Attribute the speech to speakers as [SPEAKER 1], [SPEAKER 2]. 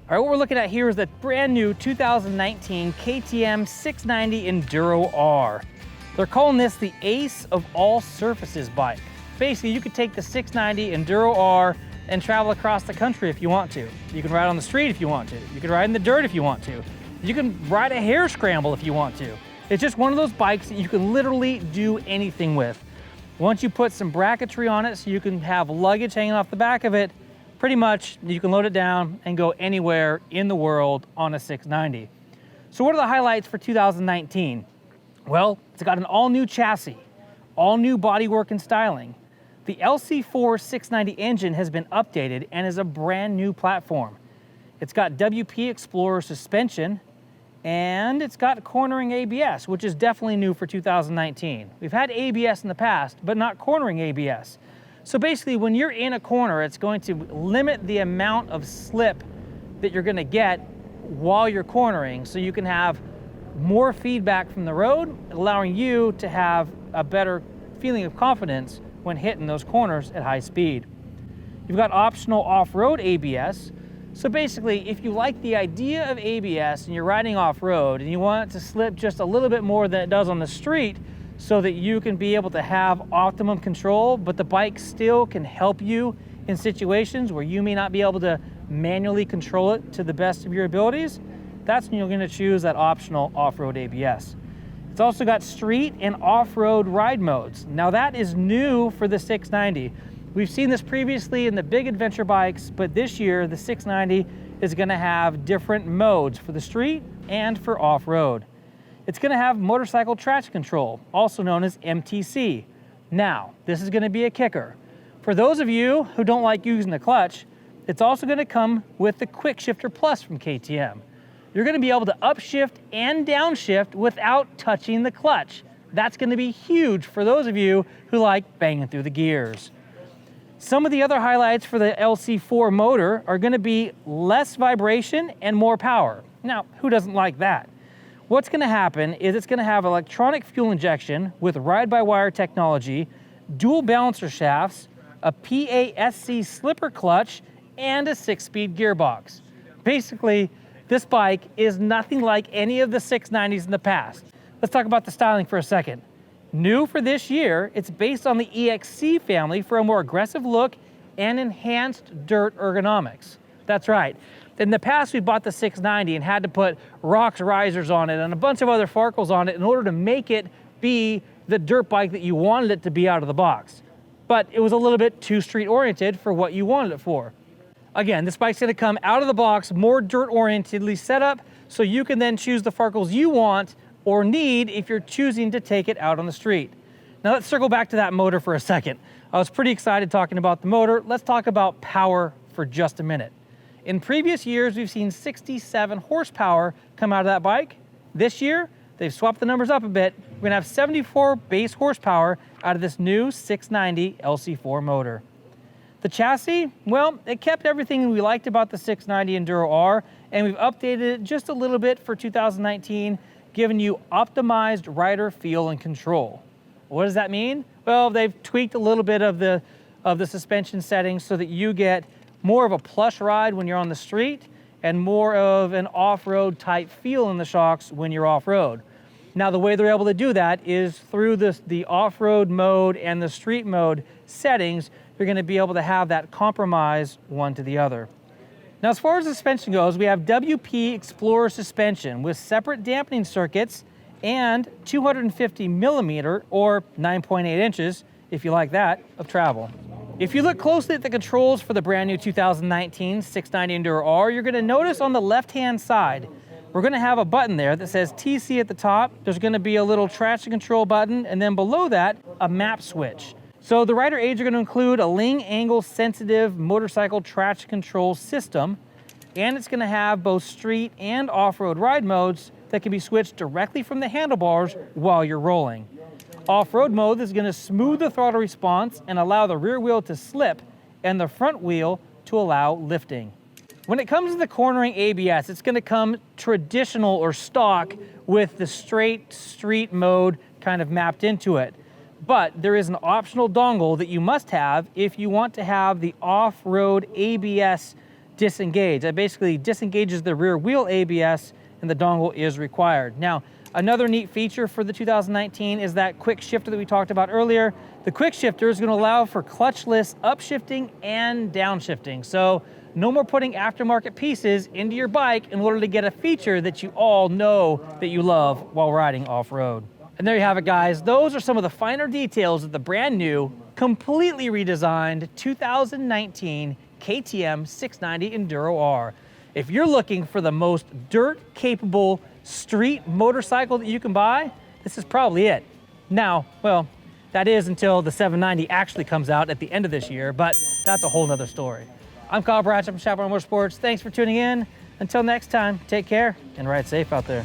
[SPEAKER 1] All right, what we're looking at here is the brand new 2019 KTM 690 Enduro R. They're calling this the ace of all surfaces bike. Basically, you could take the 690 Enduro R and travel across the country if you want to. You can ride on the street if you want to. You can ride in the dirt if you want to. You can ride a hare scramble if you want to. It's just one of those bikes that you can literally do anything with. Once you put some bracketry on it so you can have luggage hanging off the back of it, pretty much you can load it down and go anywhere in the world on a 690. So what are the highlights for 2019? Well, it's got an all-new chassis, all-new bodywork and styling. The LC4 690 engine has been updated and is a brand new platform. It's got WP Explorer suspension, and it's got cornering ABS, which is definitely new for 2019. We've had ABS in the past, but not cornering ABS. So basically, when you're in a corner, it's going to limit the amount of slip that you're gonna get while you're cornering, so you can have more feedback from the road, allowing you to have a better feeling of confidence when hitting those corners at high speed. You've got optional off-road ABS. So basically, if you like the idea of ABS and you're riding off-road and you want it to slip just a little bit more than it does on the street so that you can be able to have optimum control, but the bike still can help you in situations where you may not be able to manually control it to the best of your abilities, that's when you're gonna choose that optional off-road ABS. It's also got street and off-road ride modes. Now that is new for the 690. We've seen this previously in the big adventure bikes, but this year the 690 is gonna have different modes for the street and for off-road. It's gonna have motorcycle traction control, also known as MTC. Now, this is gonna be a kicker. For those of you who don't like using the clutch, it's also gonna come with the Quick Shifter Plus from KTM. You're gonna be able to upshift and downshift without touching the clutch. That's gonna be huge for those of you who like banging through the gears. Some of the other highlights for the LC4 motor are gonna be less vibration and more power. Now, who doesn't like that? What's gonna happen is it's gonna have electronic fuel injection with ride-by-wire technology, dual balancer shafts, a PASC slipper clutch, and a 6-speed gearbox. Basically, this bike is nothing like any of the 690s in the past. Let's talk about the styling for a second. New for this year, it's based on the EXC family for a more aggressive look and enhanced dirt ergonomics. That's right. In the past, we bought the 690 and had to put rocks risers on it and a bunch of other farkles on it in order to make it be the dirt bike that you wanted it to be out of the box. But it was a little bit too street oriented for what you wanted it for. Again, this bike's gonna come out of the box more dirt-orientedly set up so you can then choose the farkles you want or need if you're choosing to take it out on the street. Now let's circle back to that motor for a second. I was pretty excited talking about the motor. Let's talk about power for just a minute. In previous years, we've seen 67 horsepower come out of that bike. This year, they've swapped the numbers up a bit. We're gonna have 74 base horsepower out of this new 690 LC4 motor. The chassis, well, it kept everything we liked about the 690 Enduro R, and we've updated it just a little bit for 2019, giving you optimized rider feel and control. What does that mean? Well, they've tweaked a little bit of the suspension settings so that you get more of a plush ride when you're on the street and more of an off-road type feel in the shocks when you're off-road. Now, the way they're able to do that is through the off-road mode and the street mode settings. You're gonna be able to have that compromise one to the other. Now, as far as the suspension goes, we have WP Explorer suspension with separate dampening circuits and 250 millimeter or 9.8 inches, if you like that, of travel. If you look closely at the controls for the brand new 2019 690 Enduro R, you're gonna notice on the left-hand side, we're gonna have a button there that says TC at the top. There's gonna be a little traction control button, and then below that, a map switch. So the rider aids are going to include a ling angle sensitive motorcycle traction control system, and it's going to have both street and off-road ride modes that can be switched directly from the handlebars while you're rolling. Off-road mode is going to smooth the throttle response and allow the rear wheel to slip and the front wheel to allow lifting. When it comes to the cornering ABS, it's going to come traditional or stock with the straight street mode kind of mapped into it. But there is an optional dongle that you must have if you want to have the off-road ABS disengage. That basically disengages the rear wheel ABS, and the dongle is required. Now, another neat feature for the 2019 is that quick shifter that we talked about earlier. The quick shifter is going to allow for clutchless upshifting and downshifting. So no more putting aftermarket pieces into your bike in order to get a feature that you all know that you love while riding off-road. And there you have it, guys. Those are some of the finer details of the brand new, completely redesigned 2019 KTM 690 Enduro R. If you're looking for the most dirt-capable street motorcycle that you can buy, this is probably it. Now, well, that is until the 790 actually comes out at the end of this year, but that's a whole nother story. I'm Kyle Bratch from Chaparral Motorsports. Thanks for tuning in. Until next time, take care and ride safe out there.